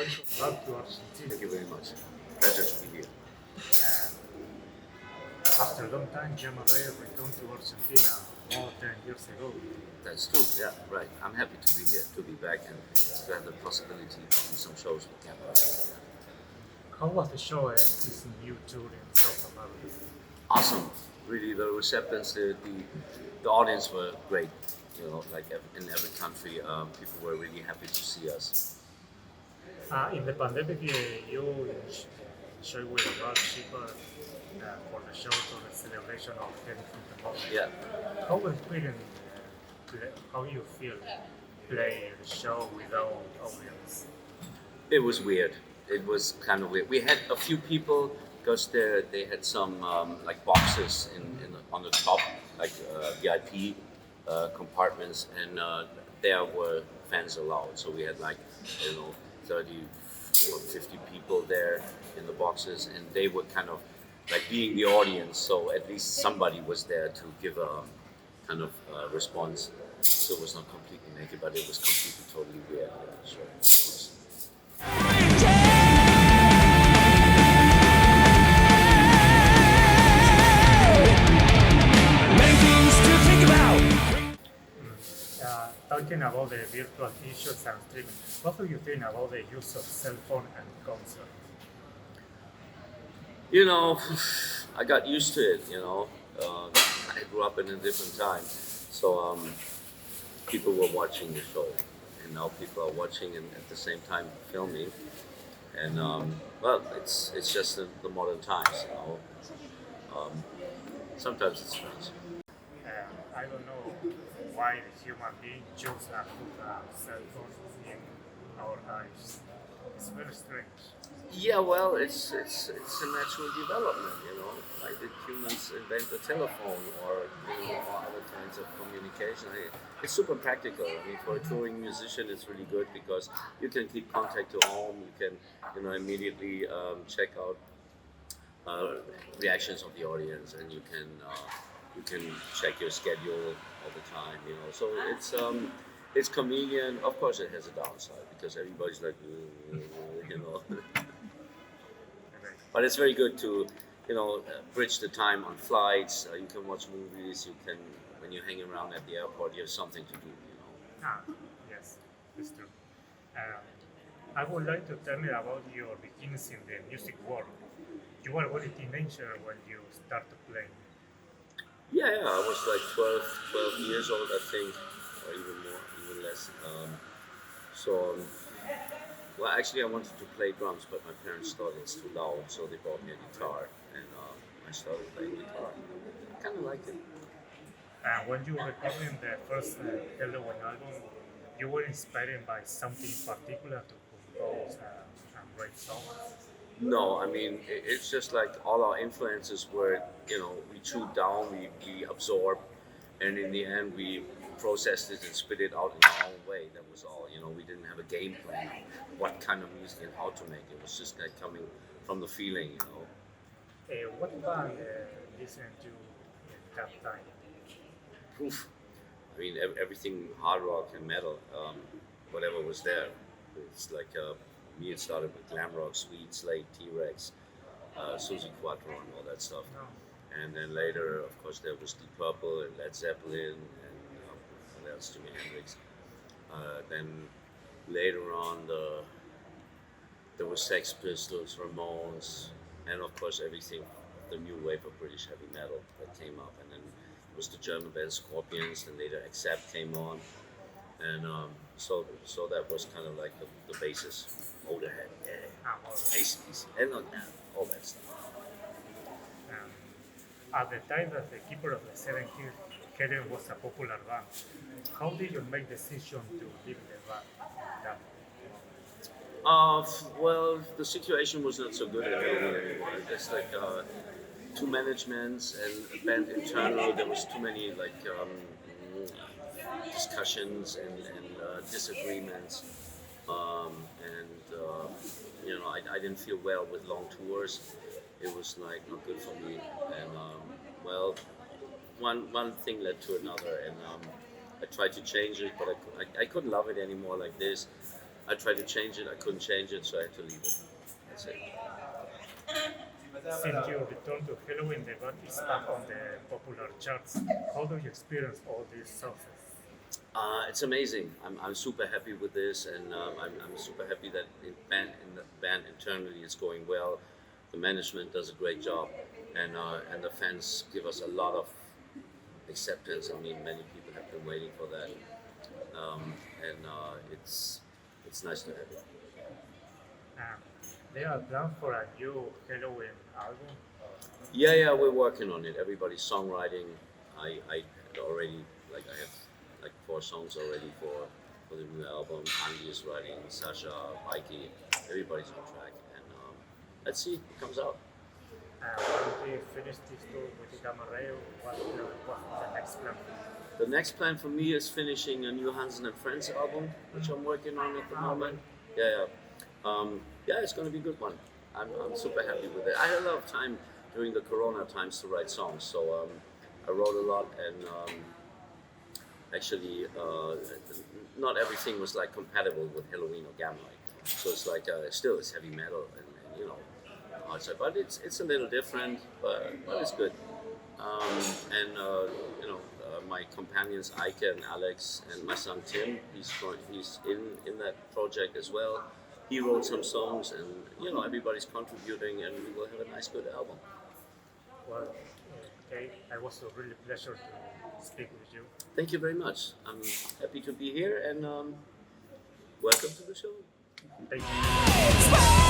welcome back to Argentina. Thank you very much. Pleasure to be here. After a long time, Yamabaya returned to Argentina more than 10 years ago. That's true. Yeah, right. I'm happy to be here, to be back, and to have the possibility to do some shows with Yamabaya. How was the show and this new tour in South America? Awesome. Really, the receptance, the audience were great. You know, like in every country, people were really happy to see us. In the pandemic, you shared with a lot of people for the show, for the celebration of getting from the moment. Yeah. How was feeling? How you feel playing the show without audience? It was weird. It was kind of weird. We had a few people because they had some like boxes on the top, like VIP compartments, and there were fans allowed. So we had like 30 or 50 people there in the boxes, and they were kind of like being the audience. So at least somebody was there to give a kind of response. So it was not completely naked, but it was completely totally weird. Yeah, sure. Talking about the virtual issues and streaming, what do you think about the use of cell phone and concert? You know, I got used to it. I grew up in a different time, so people were watching the show, and now people are watching and at the same time filming. And well, it's just the modern times. Sometimes it's strange. I don't know why the human being choose to put cell phones in our lives. It's very strange. Yeah, well, it's a natural development. Like did humans invent the telephone or or other kinds of communication? It's super practical. I mean, for a touring musician, it's really good because you can keep contact to home. You can immediately check out reactions of the audience, and you can check your schedule all the time. So it's convenient. Of course, it has a downside because everybody's like, but it's very good to, bridge the time on flights. You can watch movies. You can, when you're hanging around at the airport, you have something to do. Ah, yes, it's true. I would like to tell me about your beginnings in the music world. You were a very teenager when you started playing. Yeah, I was like 12 years old, I think, or even more, even less. Well, actually, I wanted to play drums, but my parents thought it's too loud, so they bought me a guitar, and I started playing guitar. I kind of liked it. When you were recording the first Helloween album, you were inspired by something in particular to compose and write songs. No, I mean, it's just like all our influences were, we chewed down, we absorbed, and in the end, we processed it and spit it out in our own way. That was all. We didn't have a game plan of what kind of music and how to make it. It was just like coming from the feeling. What band listened to in that time? Oof. I mean, everything hard rock and metal, whatever was there. It's like me. It started with glam rock, Sweet, Slate, T-Rex, Susie Quattro, and all that stuff. No. And then later, of course, there was Deep Purple and Led Zeppelin and what else? Jimi Hendrix. Then later on, there was Sex Pistols, Ramones, and of course everything, the new wave of British heavy metal that came up. And then it was the German band Scorpions, and later Accept came on. And so that was kind of like the basis. Motorhead, ACDC, and all that stuff. At the time that the Keeper of the Seven Heaven was a popular band, how did you make the decision to leave the band? Well, the situation was not so good at Helloween anymore. There's like two managements and a band internal. There was too many like discussions and disagreements, I didn't feel well with long tours. It was like not good for me, and well, one thing led to another, and I tried to change it, but I couldn't love it anymore like this. I tried to change it, I couldn't change it, so I had to leave it. That's it. Since you returned to Helloween, the band is back on the popular charts. How do you experience all these success? It's amazing. I'm super happy with this, and I'm super happy that in the band internally it's going well. The management does a great job, and the fans give us a lot of acceptance. I mean, many people have been waiting for that, and it's nice to have it. They are planned for a new Helloween album. Yeah, we're working on it. Everybody's songwriting. I had already I have like 4 songs already for the new album. Andy is writing, Sasha, Mikey, everybody's on track, and let's see what comes out. When we finish this tour with the Gamma Ray, what's the next plan? The next plan for me is finishing a new Hansen and Friends album, which I'm working on at the moment. Yeah, it's going to be a good one. I'm super happy with it. I had a lot of time during the Corona times to write songs, so I wrote a lot, and actually not everything was like compatible with Helloween or Gamma Ray. So it's like still it's heavy metal, and you know, but it's a little different, but it's good. My companions Ike and Alex and my son Tim, he's in that project as well. He wrote some songs, and you know, everybody's contributing, and we will have a nice, good album. Well, okay, it was a really pleasure to speak with you. Thank you very much. I'm happy to be here, and welcome to the show. Thank you.